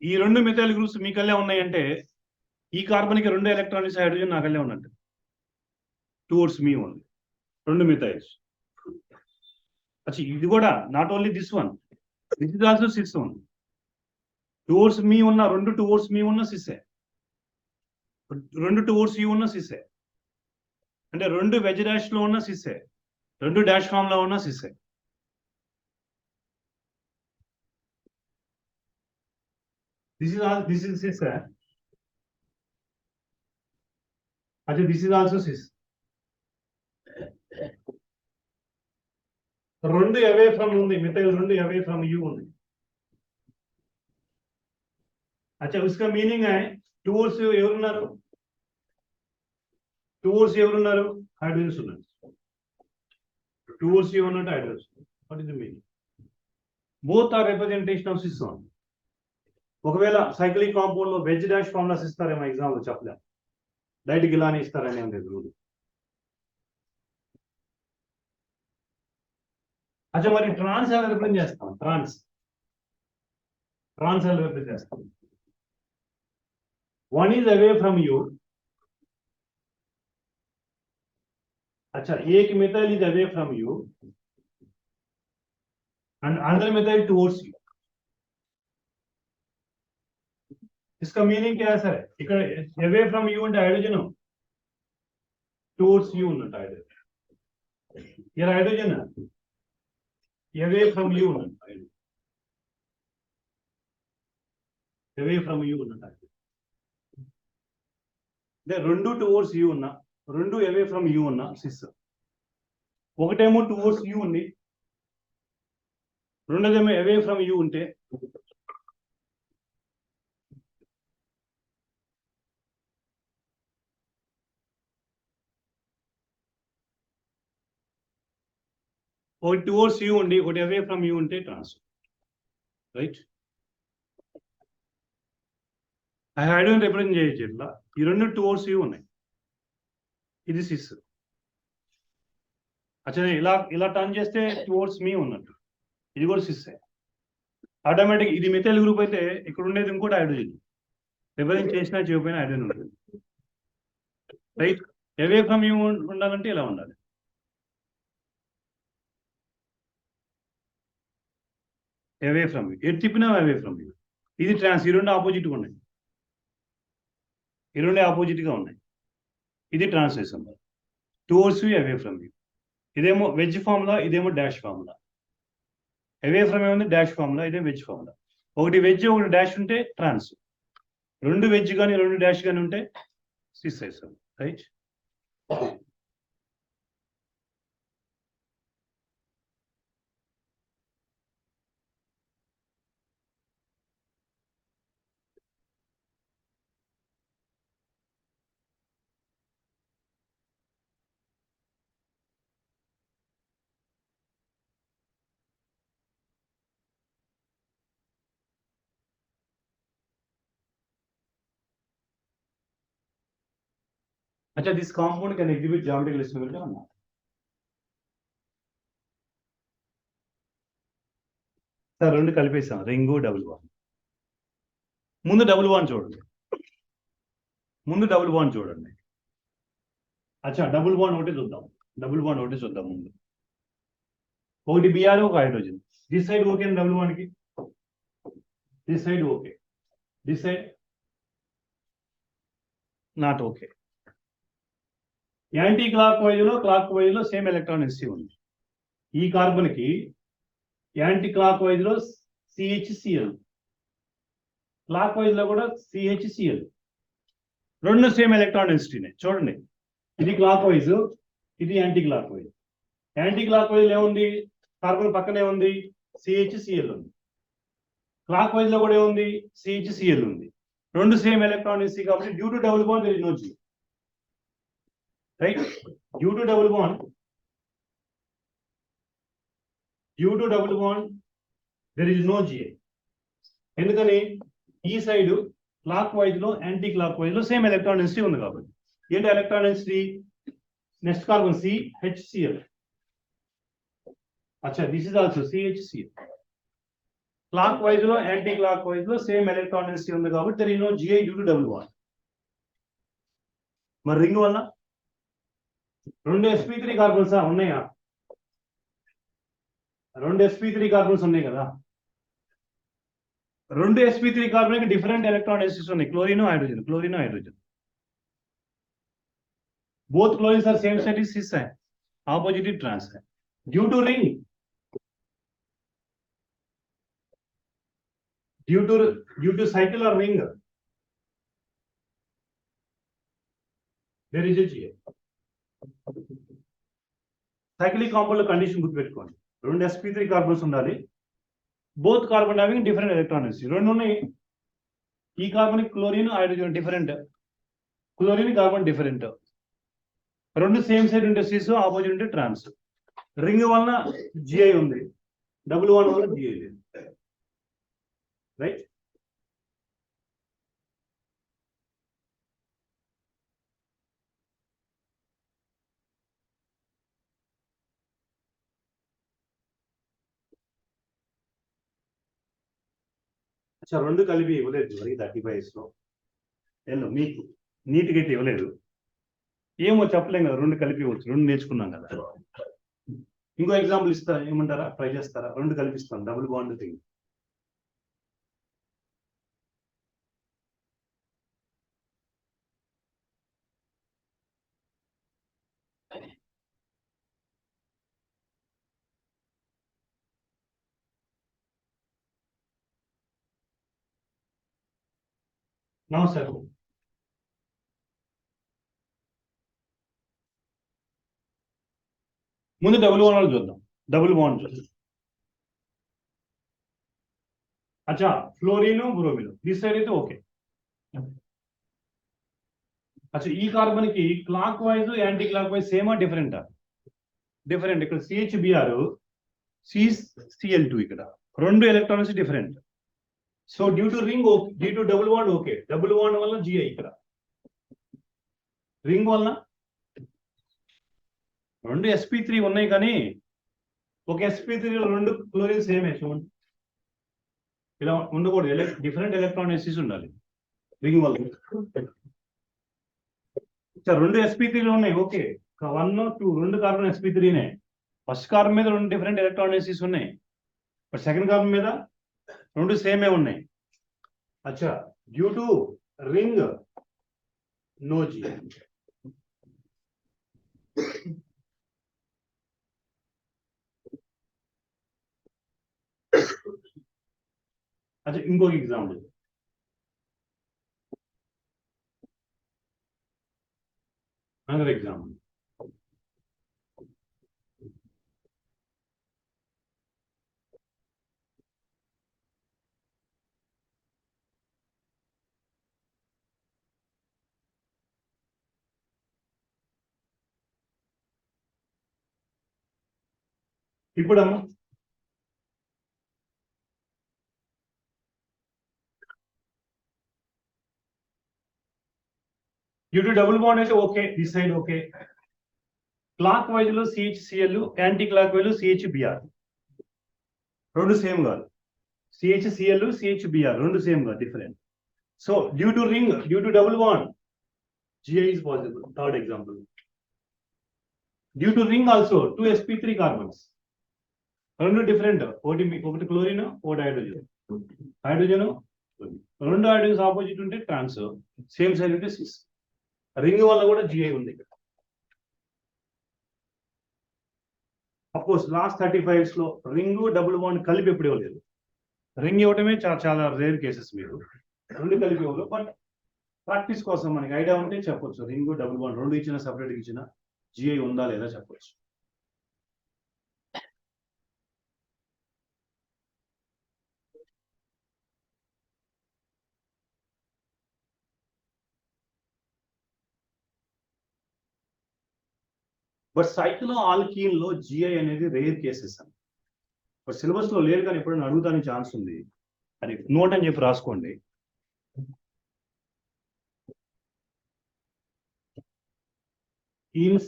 ఈ రెండు మిథైల్ గ్రూప్స్ మీకల్లే ఉన్నాయంటే ఈ కార్బన్ కి రెండు ఎలక్ట్రానిక్స్ హైడ్రోజన్ నాకల్లే ఉన్నట్టు, టువర్డ్స్ మీ ఓన్లీ రెండు మిథైల్స్. అచ్చా ఇది కూడా not only this one, this is also cis one. Towards me ఉన్న రెండు టువర్డ్స్ మీ ఉన్న సిస్సే, రెండు టువర్డ్స్ యూ ఉన్న సిస్సే. అంటే రెండు వెజ్ డాష్ లో ఉన్న సిస్సే, రెండు డాష్ ఫామ్ లో ఉన్న సిస్సే. This is cis. अच्छा दिस इज आल्सो सिस. రెండు అవే ఫ్రమ్ ఉంది, మిథైల్ రెండు అవే ఫ్రమ్ యూ ఉంది. अच्छा उसका मीनिंग है टुवर्ड्स ఎవరున్నారు, टुवर्ड्स ఎవరున్నారు హైడ్రోజన్స్ ఉన్నారు, टुवर्ड्स యూ ఉన్నట్టు hydrogens. What is the meaning? Both are representation of cis one. ఒకవేళ సైక్లిక్ కాంపౌండ్ లో వెజ్ డాష్ ఫార్ములాస్ ఇస్తారేమో ఎగ్జామ్ లో చెప్పలేం, డైరెక్ట్ ఇలానే ఇస్తారని ఏం లేదు రూల్. అచ్చా మరి ట్రాన్స్ ఎలా రిప్రజెంట్ చేస్తాం? ట్రాన్స్ ఎలా రిప్రజెంట్ చేస్తాం? One is away from you. अच्छा एक methyl is away from you and another methyl towards you. इसका मीनिंग क्या है सर? ఇక్కడ away from you అంటే హైడ్రోజన్, towards you ఉన్నట్టు హైడ్రోజన్. ఇక్కడ హైడ్రోజన్ away from you ఉన్నట్టు, away from you ఉన్నట్టు హైడ్రోజన్. అంటే రెండు టువర్డ్స్ యూ ఉన్నా, రెండు away from you ఉన్నా సిస్. ఒకటేమో టువర్డ్స్ యూ ఉంది, రెండోదేమో away from you ఉంటే ఒకటి టువర్డ్స్ యూ ఉండి ఒకటి అవే ఫ్రమ్ యూ ఉంటే ట్రాన్స్. రైట్? ఆ హైడ్రోజన్ రిప్రజెంట్ చేయొచ్చు ఇట్లా. ఈ రెండు టువర్డ్స్ యూ ఉన్నాయి, ఇది సిస్. అచ్చా ఇలా ఇలా టర్న్ చేస్తే టువర్డ్స్ మీ ఉన్నట్టు, ఇది కూడా సిస్సే. ఆటోమేటిక్ ఇది మిథైల్ గ్రూప్ అయితే ఇక్కడ ఉండేది ఇంకోటి హైడ్రోజన్, రిప్రజెంట్ చేసినా చేయకపోయినా హైడ్రోజన్ ఉంటుంది. రైట్? అవే ఫ్రమ్ యూ ఉండాలంటే ఇలా ఉండాలి. అవే ఫ్రమ్ యూ, ఎటు తిప్పినా అవే ఫ్రమ్ యూ. ఇది ట్రాన్స్, ఈ రెండు ఆపోజిట్గా ఉన్నాయి, ఈ రెండు ఆపోజిట్గా ఉన్నాయి. ఇది translation towards you, away from you. ఇదేమో వెజ్ ఫార్ములా, ఇదేమో డాష్ ఫార్ములా. అవే ఫ్రమ్ ఏముంది, డాష్ ఫార్ములా, ఇదే వెజ్ ఫార్ములా. ఒకటి వెజ్ ఒకటి డాష్ ఉంటే ట్రాన్స్, రెండు వెజ్ కానీ రెండు డాష్ కానీ ఉంటే సిస్సైసం, రైట్. अच्छा, this compound can exhibit geometrical isomerism or not? Sir రెండు కలిపేసాం, రింగు డబుల్ బాండ్. ముందు డబుల్ బాండ్ చూడండి, ముందు డబుల్ బాండ్ చూడండి. అచ్చా, డబుల్ బాండ్ ఒకటి చూద్దాం, డబుల్ బాండ్ ఒకటి చూద్దాం. ముందు ఒకటి బిఆర్, ఒక hydrogen. This side okay double bond కి, this side okay, this side not okay. Anti clock wise లో క్లాక్ వైజ్ లో సేమ్ ఎలక్ట్రాన్ డెన్సిటీ ఉంది. ఈ కార్బన్ కి యాంటీ క్లాక్ వైజ్ లో CHCl, క్లాక్ వైజ్ లో కూడా CHCl, రెండు సేమ్ ఎలక్ట్రాన్ డెన్సిటీనే. చూడండి, ఇది క్లాక్ వైజ్, ఇది anti clock wise. Anticlockwise ఏముంది, కార్బన్ పక్కనే ఉంది, CHCl ఉంది. క్లాక్ వైజ్ లో కూడా ఏముంది, CHCl ఉంది. రెండు సేమ్ ఎలక్ట్రాన్ డెన్సిటీ కాబట్టి due to double bond there is no G, right. Due to double bond, due to double bond there is no G. ఎందుకని, ఈ సైడ్ క్లాక్ వైజ్ లో యాంటీ క్లాక్ వైజ్ లో same electron density ఉంది కాబట్టి. ఏంటి electron density, next carbon CHCl. అచ్చా, this is also CHCl. Clock wise లో anti clock wise లో సేమ్ ఎలక్ట్రాన్ డెన్సిటీ ఉంది కాబట్టి there is no Gi due to double bond. మరి రింగ్ వల్ల రెండు sp3 కార్బన్స్ ఉన్నాయా, రెండు sp3 కార్బన్స్ ఉన్నాయి కదా. రెండు sp3 carbon different electron densities ఉన్నాయి, chlorine hydrogen, chlorine hydrogen. both chlorines are same state is cis है, opposite is trans है. Due to ring, due to cycle or ring, there is a Gi. Cyclic compound condition గుర్తుపెట్టుకోండి, రెండు sp3 carbons ఉండాలి, both carbon having different electron density. రెండు ఉన్నాయి, ఈ carbon chlorine hydrogen different, chlorine carbon different. రెండు same side ఉంటే sys, opposite ఉంటే ట్రాన్స్. Ring వలన Gi ఉంది, డబుల్ వన్ వల్ల Gi లేదు, రైట్. రెండు కలిపి ఇవ్వలేదు మరి 35 లో, మీకు నీట్గా అయితే ఇవ్వలేదు. ఏమో చెప్పలేం కదా, రెండు కలిపి ఇవ్వచ్చు, రెండు నేర్చుకున్నాం కదా. ఇంకో ఎగ్జాంపుల్ ఇస్తా, ఏమంటారా, ట్రై చేస్తారా? రెండు కల్పిస్తాను, డబుల్ బాండ్ థింగ్. సార్, ముందు డబుల్ బాండ్ చూద్దాం, డబుల్ బాండ్ చూద్దాం. అచ్చా, ఫ్లోరిన్ బ్రోమిన్ దిస్ సైడ్ అయితే ఓకే. అచ్చా, ఈ కార్బన్ కి clock wise anticlockwise సేమా డిఫరెంటా? డిఫరెంట్. ఇక్కడ CHBr, CCl2, ఇక్కడ రెండు electrons different. So due to ring, due to double bond okay, double bond వల్ల Gi, ఇక్కడ రింగ్ వల్ల రెండు sp3 ఉన్నాయి కానీ ఒక sp3 రెండు క్లోరిన్ సేమే. చూడండి, ఇలా ఉండకూడదు, డిఫరెంట్ ఎలక్ట్రాన్ డెన్సిటీస్ ఉండాలి రింగ్ వల్ల. రెండు sp3 ఉన్నాయి. ఓకే, 1 2 రెండు కార్బన్ sp3నే. ఫస్ట్ కార్బన్ మీద రెండు డిఫరెంట్ ఎలక్ట్రానిసిస్ ఉన్నాయి, బట్ సెకండ్ కార్బన్ మీద రెండు సేమే ఉన్నాయి. అచ్చా, due to ring no G. అచ్చా, ఇంకొక ఎగ్జాంపుల్. Another example. ఇప్పుడమ్మా డ్యూ టు డబుల్ బాండ్ అయితే okay, this side okay. Clock wise లో CHCl, యాంటీ క్లాక్ వైజ్ లో CHBr రెండు సేమ్ కాదు. CHCl CHBr రెండు సేమ్ కాదు, different. So due to ring, due to double bond GI is possible. Third example. Due to ring also 2 sp3 carbons రెండు different, ఒకటి chlorine ఒకటి hydrogen. Hydrogen రెండు hydrogens opposite ఉంటే ట్రాన్స్, same side ఉంటే sys. Ring వల్ల కూడా GI ఉంది ఇక్కడ. అఫ్ కోర్స్ లాస్ట్ 35s లో రింగ్ డబుల్ బాండ్ కలిపి ఎప్పుడు ఇవ్వలేదు. రింగ్ ఇవ్వటమే చాలా రేర్ కేసెస్, మీరు రెండు కలిపి ఇవ్వలేదు. బట్ ప్రాక్టీస్ కోసం మనకి ఐడియా ఉంటే చెప్పొచ్చు, రింగ్ డబుల్ బాండ్ రెండు ఇచ్చిన సపరేట్ ఇచ్చిన GI ఉందా లేదా చెప్పొచ్చు. బట్ సైక్లో ఆల్కీన్ లో GI అనేది రేర్ కేసెస్ అని. బట్ సిలబస్ లో లేదు, కానీ ఎప్పుడైనా అడుగుతానికి ఛాన్స్ ఉంది. అది నోట్ అని చెప్పి రాసుకోండి. In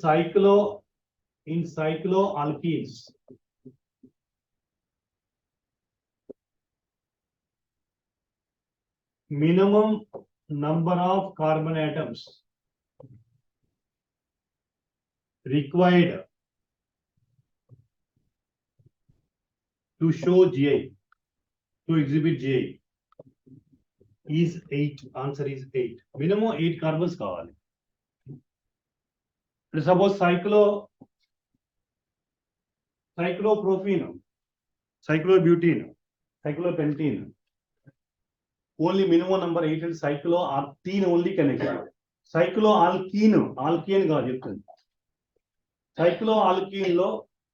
సైక్లో alkenes minimum number of carbon atoms required to show GI, to exhibit GI is 8. Answer is 8. Minimum 8 carbons కావాలి. Suppose cyclopropene, cyclobutene, cyclopentene, only minimum number 8 and cycloalkene only connected. Cycloalkene, alkene కాదు చెప్తుంది. cycloalkene లో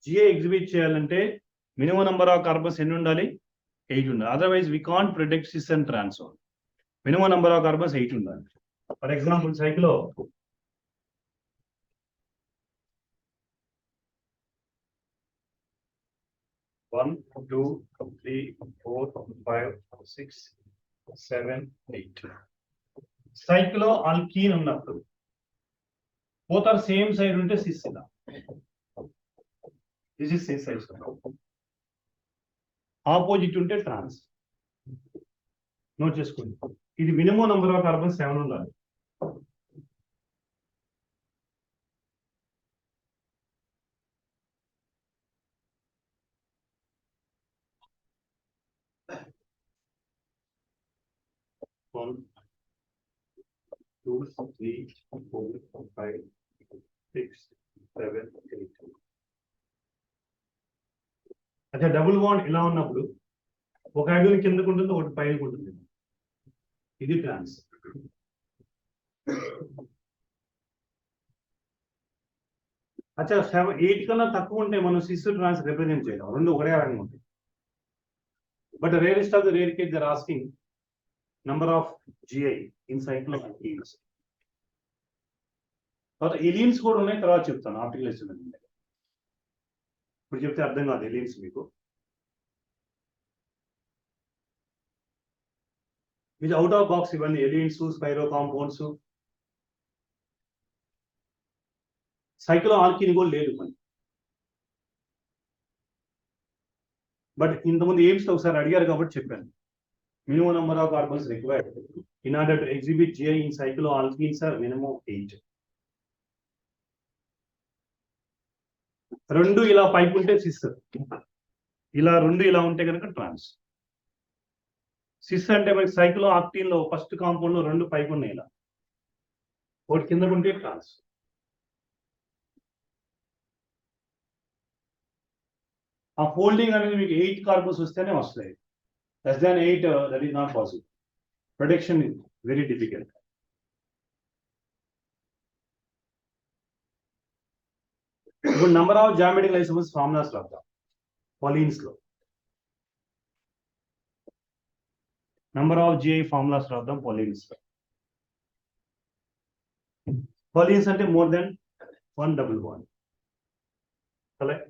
GI exhibit చేయాలంటే minimum number of carbons ఎన్ని ఉండాలి? 8 ఉండాలి. Otherwise we can't predict cis and trans. Minimum number of carbons 8 ఉండాలి. For example cyclo 1 2 3 4 5 6 7 8. Cycloalkene ఉన్నప్పుడు both are same side ఉంటే సిస్ ఇలా. This is cis side. Opposite ఉంటే trans. Note చేసుకోండి, ఇది మినిమం నంబర్ ఆఫ్ కార్బన్ 7 ఉండాలి. One, 2 3 4 5 6 7 8. అచ్చా, double bond ఇలా ఉన్నప్పుడు ఒక హైడ్రోజన్ కిందకు ఉంటుంది, ఒకటి పైకి ఉంటుంది. ఇది ట్రాన్స్. అచ్చా, 8 కన్నా తక్కువ ఉంటే మనం సిస్ ట్రాన్స్ రిప్రజెంట్ చేయడం, రెండు ఒకటే రకంగా ఉంటాయి. But rarest of the rare case they are asking number of GI in cycloalkenes. తర్వాత ఎలీన్స్ కూడా ఉన్నాయి, తర్వాత చెప్తాను. ఆప్టికల్ ఎలిమెంట్ ఇప్పుడు చెప్తే అర్థం కాదు ఎలీన్స్ మీకు. ఇది అవుట్ ఆఫ్ బాక్స్ ఇవన్నీ ఎలీన్స్, స్పైరో కాంపౌండ్స్. సైక్లోఆల్కీన్ కూడా లేదు మన. బట్ ఇంతకుముందు ఎయిమ్స్ ఒకసారి అడిగారు కాబట్టి చెప్పాను. Minimum number of carbons required in order to exhibit GI in cycloalkenes are minimum 8. రెండు ఇలా పైపు ఉంటే సిస్, ఇలా రెండు ఇలా ఉంటే కనుక ట్రాన్స్. సిస్ అంటే మనకి సైక్లో ఆక్టీన్ లో ఫస్ట్ కాంపౌండ్ లో రెండు పైపు ఉన్నాయి, ఇలా ఒకటి కిందకు ఉంటే ట్రాన్స్. ఆ ఫోల్డింగ్ అనేది మీకు 8 కార్బన్స్ వస్తేనే వస్తాయి. Less than 8 that is not possible. Production is very difficult. ఇప్పుడు number of geometrical isomers formulas రాద్దాం పాలీన్స్ లో. నంబర్ ఆఫ్ జిఐ ఫార్ములాస్ రాద్దాం పాలీన్స్ లో. పాలీన్స్ అంటే more than 1 double bond. Correct?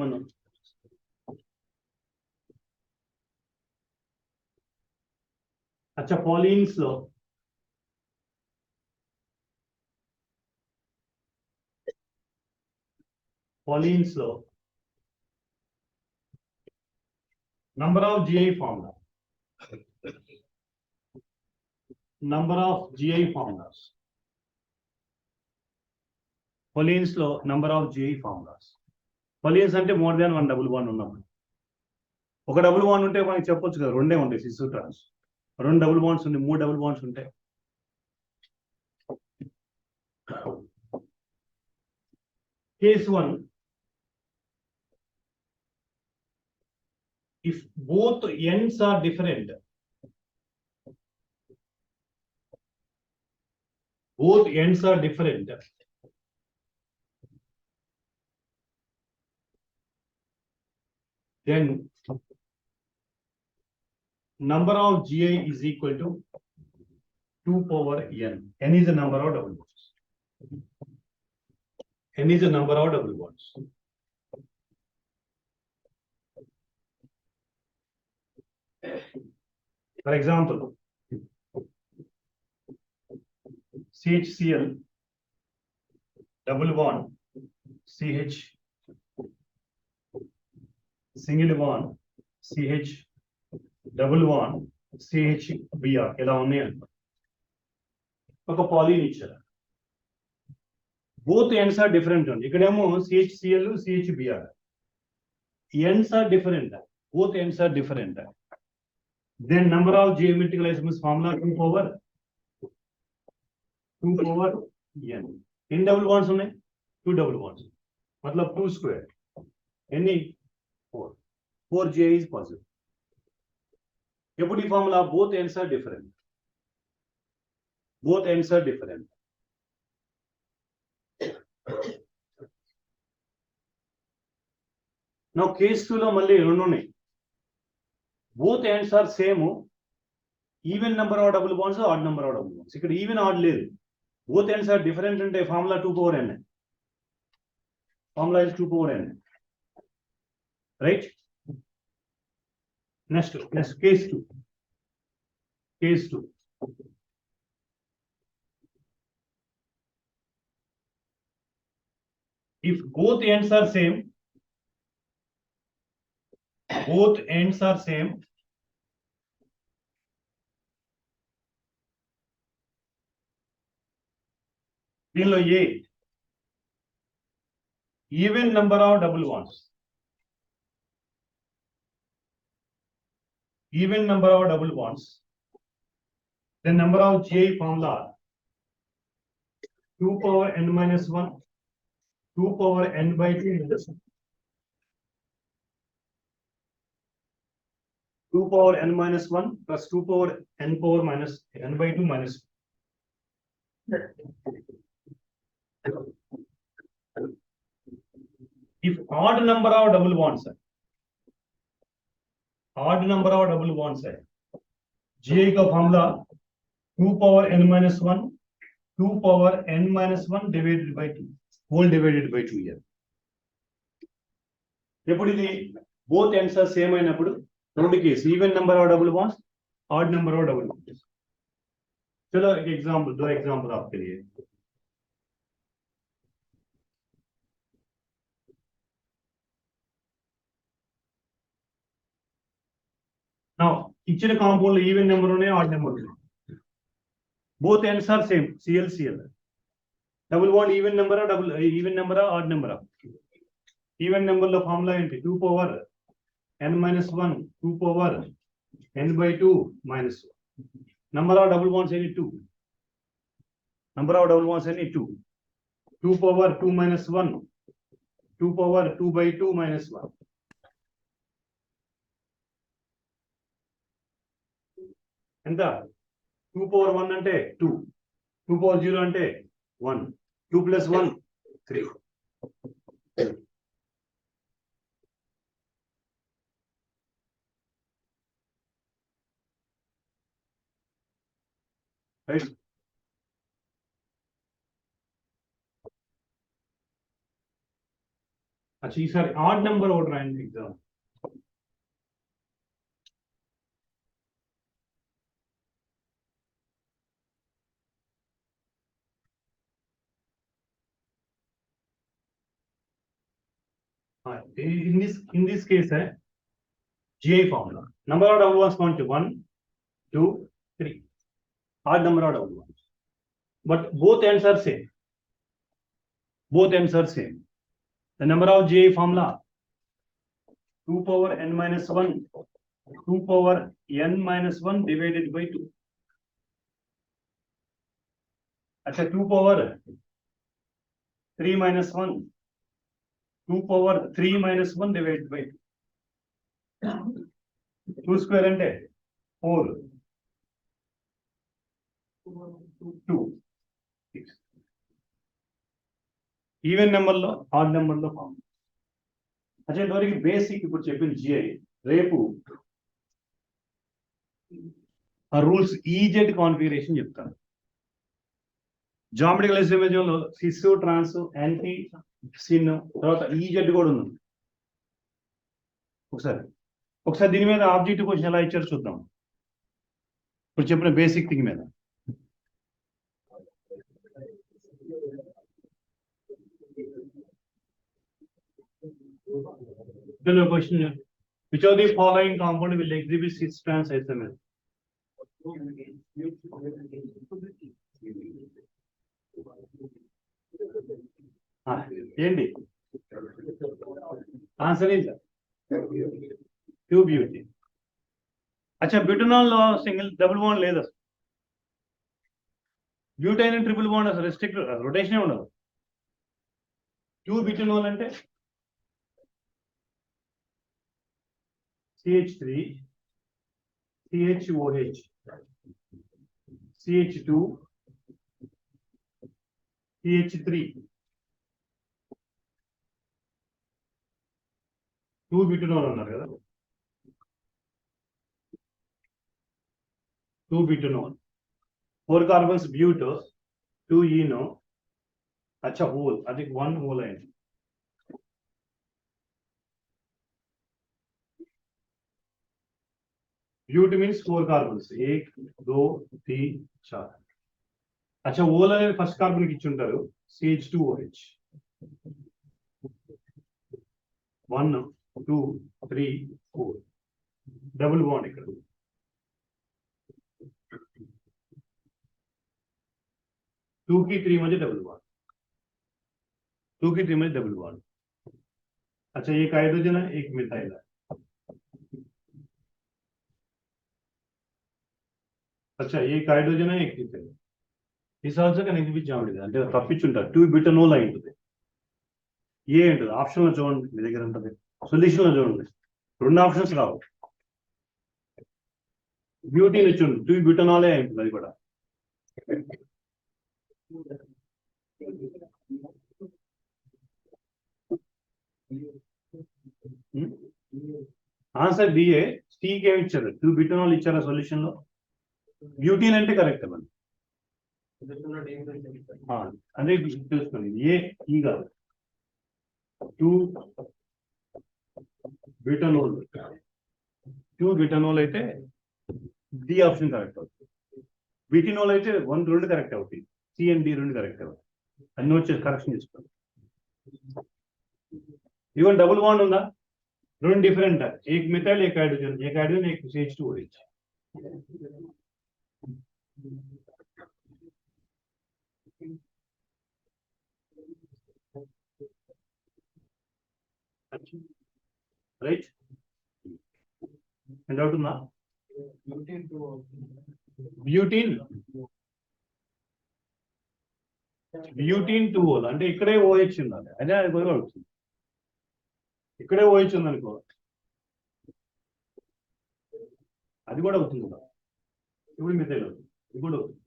మనం अच्छा पॉलिन्स लो number of GI formulas, polyenes लो number of GI formulas. Polyenes అంటే more than 1 double bond ఉన్నప్పుడు. ఒక డబుల్ బాండ్ ఉంటే మనకి చెప్పొచ్చు కదా, రెండే ఉంటాయి సిస్ ట్రాన్స్. రెండు డబుల్ బాండ్స్ ఉంటాయి, 3 డబుల్ బాండ్స్ ఉంటాయి. Case 1, if both ends are different, then number of GI is equal to 2 power n. N is the number of double bonds. For example, CHCl double bond CH, single bond CH, double bond CHBr ఇలా ఉన్నాయి. ఒక పాలీన్ ఇచ్చారు, both ends are different. ఇక్కడేమో CHCl CHBr, ends are different, both ends are different. Then number of geometrical isomers formula 2 power n. ఎన్ని double bonds ఉన్నాయి? 2 double bonds, मतलब 2 square. ఎన్ని? 4 GI is possible. ఎప్పుడు ఈ formula? both ends are different. Now case 2 లో మళ్ళీ రెండు ఉన్నాయి, both ends are same, even number of double bonds or odd number of double bonds. ఇక్కడ even odd లేదు, both ends are different అంటే formula 2 power n. Formula is 2 power n, right? Next case 2. If both ends are same, దీనిలో A, even number of double bonds, the number of GI formula 2 power n minus 1, 2 power n by 2 minus 1. 2 power n minus 1 plus 2 power n power minus n by 2 minus 1. If odd number of double bonds है, GI का formula 2 power n minus 1, 2 power n minus 1 divided by 2, whole divided by 2 here. ఎప్పుడు ఇది both ends are same అయినప్పుడు రెండు case, even number of double bonds, odd number of double bonds. चलो एक example, 2 example आपके लिए. ఇచ్చిన కాంపౌండ్ ఈవెన్ నెంబర్ ఉన్నాయి, ఆడ్ నెంబర్ ఉన్నాయి. Both ends are same, CL. Double bond even number odd number. Even number లో formula ఏంటి? 2 power n minus 1, 2 power n by 2 minus 1. Number of double bonds any 2. Number of double bonds any 2. 2 power 2 minus 1, 2 power 2 by 2 minus 1. ఎంత? 2 power 1 అంటే 2, 2 power 0 అంటే 1, 2 plus 1 3. Right? अच्छा ఈసారి odd number ఒకటి రాయండి exam. In this case GI formula. Number of double ones count to 1, 2, 3. Odd number of double ones. But both ends are same. Both ends are same. The number of GI formula 2 power n minus 1, 2 power n minus 1 divided by 2. अच्छा 2 power 3 minus 1, 2 power 3 minus 1 divided by 2. 2 square and 4. 2. 6. Even number లో odd number లో form. అచ్చా ఇంతవరకు basic ఇప్పుడు చెప్పిన GI. రేపు ఆ rules EZ configuration చెప్తాను. జామెట్రికల్ ఐసోమెరిజంలో సిస్, ట్రాన్స్, యాంటీ, సిన్, తర్వాత ఈజెడ్ కూడా ఉంది. ఒకసారి దీని మీద ఆబ్జెక్టివ్ క్వశ్చన్ ఎలా ఇచ్చారో చూద్దాం. ఇప్పుడు చెప్పిన బేసిక్ థింగ్ మీద. Question: which of the following compound will exhibit cis trans isomerism? ఏంటి ఆన్సర్? is 2 beauty. అచ్చా బ్యూటనాల్ లో సింగిల్ డబుల్ బాండ్ లేదు అసలు. బ్యూటైన్ అండ్ ట్రిపుల్ బాండ్ అసలు రెస్ట్రిక్ట్ రొటేషన్ ఉండదు. 2 బ్యూటనాల్ అంటే CH3, CHOH, CH2, CH3. 2 butanol అన్నారు కదా. 2 బ్యూటనాల్, 4 కార్బన్స్ బ్యూట్, 2 ఈనో. अच्छा होल, अधिक 1 होल అయింది. But means 4 carbons, 1 2 3 4. अच्छा ఓల్ అనేది ఫస్ట్ కార్బన్ కి ఇచ్చి ఉంటారు, CH2OH. 1 2 3 4 డబుల్ బాండ్ ఇక్కడ. टू की 3 मध्य डबल बॉन्ड, 2 की 3 मध्य डबल बॉन्ड. अच्छा एक हाइड्रोजन है, एक मिथाइल है. अच्छा एक हाइड्रोजन है, एक मिथाइल. इस आल्सो कैन एग्जिबिट జామెట్రీ అంటే తప్పించుంటారు. 2 బ్యూటనోల్ అయి ఉంటుంది. ఏ ఉంటుంది ఆప్షన్ లో చూడండి, మీ దగ్గర ఉంటుంది. సొల్యూషన్ లో చూడండి, 2 ఆప్షన్స్ రావు. బ్యూటీన్ ఇచ్చి ఉంటుంది, 2 బ్యూటనాలే అయి ఉంటుంది. అది కూడా ఆన్సర్ బిఏ. స్టీకి ఏమి ఇచ్చారు? 2 బ్యూటనాల్ ఇచ్చారా సొల్యూషన్ లో? బ్యూటీన్ అంటే కరెక్ట్ అవ్వండి. అదే తెలుసుకోండి. ఏ ఈ కాదు, 2 బ్యూటనాల్. 2 బ్యూటనాల్ అయితే డి ఆప్షన్ కరెక్ట్ అవుతుంది. బ్యూటినోల్ అయితే 1 2 కరెక్ట్ అవుతాయి, సి అండ్ డి 2 కరెక్ట్ అవుతాయి. అన్ని వచ్చేసి కరెక్షన్ చేసుకోండి. ఈవెన్ డబుల్ బాండ్ ఉందా? 2 डिफरेंट है, एक मिथाइल एक हाइड्रोजन, एक CH2OH. Right? And out now. Butene. Butene 2 అంటే ఇక్కడే OH ఉండాలి. అదే అది కూడా అవుతుంది. ఇక్కడే OH ఉందనుకో అది కూడా అవుతుంది కదా. ఇప్పుడు మిథైల్ అవుతుంది. ఇది కూడా అవుతుంది.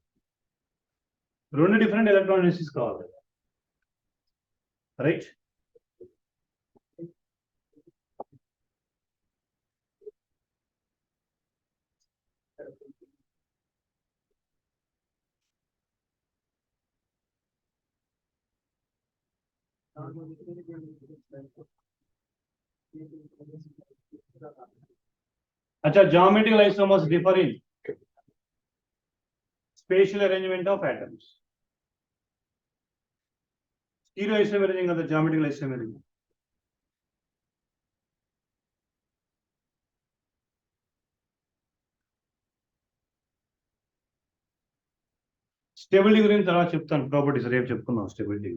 రెండు డిఫరెంట్ ఎలక్ట్రానిసిస్ కావాలి. రైట్? अच्छा, geometrical isomers differ in spatial arrangement of atoms. Stereoisomerism and the geometrical isomerism. Stability గురించి తర్వాత చెప్తాను. ప్రాపర్టీస్ రేపు చెప్పుకుందాం. స్టెబిలిటీ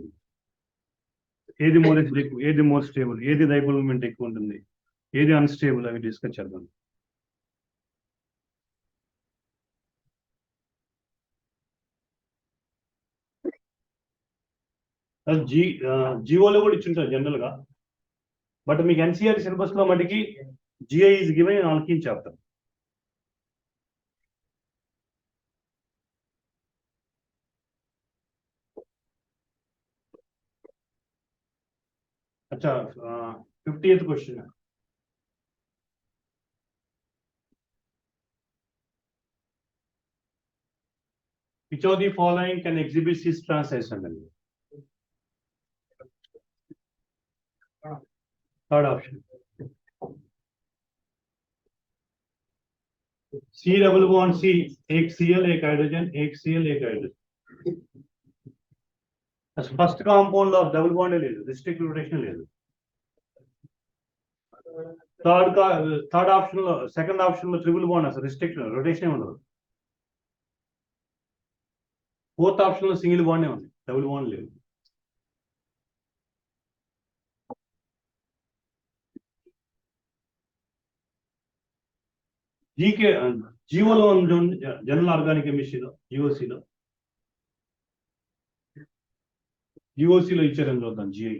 ఏది మోర్ ఎక్కువ, ఏది మోర్ స్టేబుల్, ఏది డైపోల్ మూమెంట్ ఎక్కువ ఉంటుంది, ఏది అన్స్టేబుల్, అవి డిస్కస్ చేద్దాం. జియోలో కూడా ఇచ్చింటారు జనరల్ గా, బట్ మీకు ఎన్సీఆర్ సిలబస్ లో మటుకి GI is given in alkyne chapter. अच्छा, 50th क्वेश्चन है. Which of the following can exhibit cis trans isomerism? Third option. C double bond C, एक Cl एक हाइड्रोजन, एक Cl एक hydrogen. First compound of double bond ले लो, restrict rotation ले लो. Third option लो, second option लो triple bond है, restrict rotation ఉండదు. Fourth option लो single bond है, double bond లేదు. జీకే జీవోలో జనరల్ ఆర్గానిక్ కెమిస్ట్రీలో జిఓసిలో ఇచ్చారని చూద్దాం. జిఐ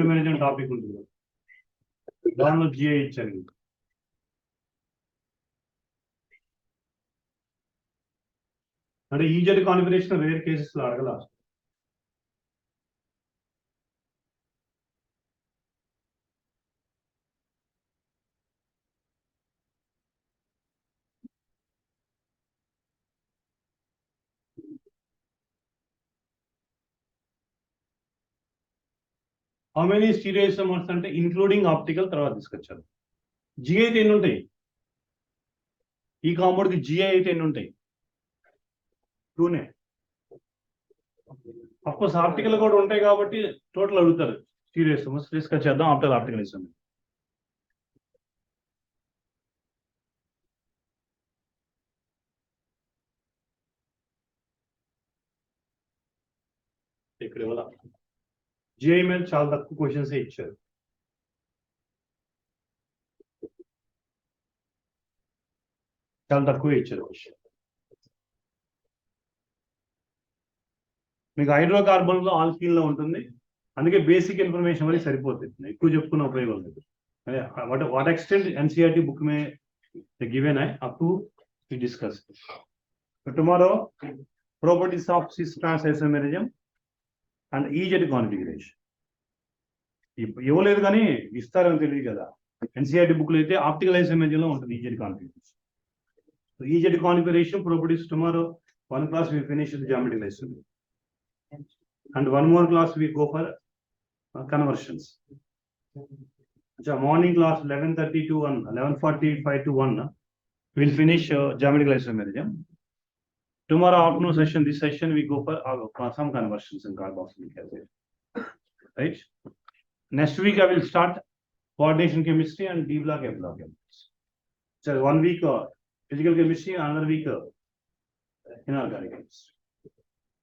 మేనేజ్మెంట్ టాపిక్ ఉంటుంది, దానిలో జిఐ ఇచ్చారు. అంటే ఈజెడ్ కాన్ఫిగరేషన్ రేర్ కేసెస్ లో అడగల. హౌ మెనీ స్టీరియోయిసోమర్స్ అంటే ఇంక్లూడింగ్ ఆప్టికల్ తర్వాత తీసుకొచ్చారు. జిఐ అయితే ఎన్ని ఉంటాయి? ఈ కాంపౌండ్ కి జిఐ అయితే ఎన్ని ఉంటాయి? 2నే. అఫ్కోర్స్ ఆప్టికల్ కూడా ఉంటాయి కాబట్టి టోటల్ అడుగుతారు. స్టీరియోయిసోమర్స్ డిస్కస్ చేద్దాం ఆఫ్టర్ ఆప్టికల్ ఇసోమర్. ఇక్కడ ఇవ్వాల జిఐ మీద చాలా తక్కువ క్వశ్చన్స్ ఇచ్చారు. చాలా తక్కువ ఇచ్చారు క్వశ్చన్. మీకు హైడ్రోకార్బన్ లో ఆల్కీన్ లో ఉంటుంది, అందుకే బేసిక్ ఇన్ఫర్మేషన్ వరకు సరిపోతుంది, ఎక్కువ చెప్పుకున్న ఉపయోగం లేదు. What extent NCERT book may given up to discuss. Tomorrow properties of cis trans isomerism and E Z configuration. ఇవ్వలేదు కానీ ఇస్తారని తెలియదు కదా. ఎన్సీఆర్టీ బుక్ లో అయితే ఆప్టికల్ ఐసోమెరిజం లో ఉంటుంది EZ configuration. EZ configuration properties tomorrow 1 class we finish with geometrical isomerism. And 1 more class we go for conversions. Morning class 11:30 to 1, 11:45 to 1. We'll finish geometrical isomerism. Tomorrow afternoon session, this session we go for some conversions in carboxylic acid. Right? Next week I will start coordination chemistry and D block, F block chemistry. So 1 week physical chemistry, another week inorganic chemistry.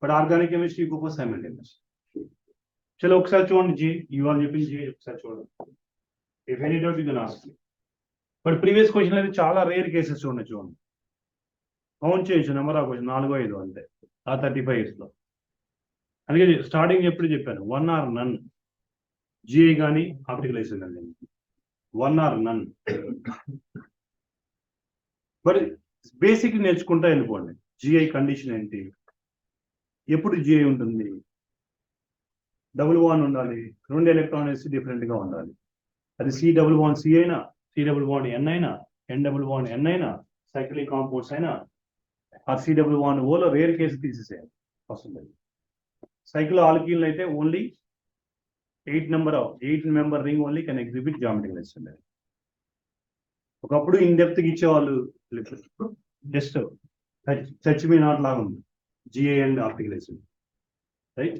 But organic chemistry you go for simultaneously. చలో ఒకసారి చూడండి G ఇవాళ చెప్పింది G ఒకసారి చూడండి. If any doubt you can ask me. But previous question అయితే చాలా rare cases చూడండి. కౌంట్ చేయొచ్చు నెంబర్ ఆఫ్ క్వశ్చన్ 4-5 అంతే ఆ 35 years లో. అందుకే స్టార్టింగ్ ఎప్పుడు చెప్పాను 1 or none జిఐ కానీ ఆప్టికల్ ఐసోమెరిజం కానీ 1 or none. బట్ బేసిక్ నేర్చుకుంటా వెళ్ళిపోండి. జిఐ కండిషన్ ఏంటి, ఎప్పుడు జిఐ ఉంటుంది, డబుల్ బాండ్ ఉండాలి, 2 ఎలక్ట్రాన్స్ డిఫరెంట్ గా ఉండాలి. అది సి డబుల్ బాండ్ సి అయినా, సి డబుల్ బాండ్ ఎన్ అయినా, ఎన్ డబుల్ బాండ్ ఎన్ అయినా, సైక్లిక్ కాంపౌండ్స్ అయినా, ఆ సి డబుల్ బాండ్ ఓలో రేర్ కేసు తీసేసేయాలి వస్తుంది. సైకిల్ ఆల్కీల్ అయితే only 8 member ring only can exhibit geometrical isomerism. ఒకప్పుడు ఇన్ డెప్త్ కి ఇచ్చేవాళ్ళు, జస్ట్ టచ్ మీ నాట్ లాగా ఉంది GI and optical isomerism. Right.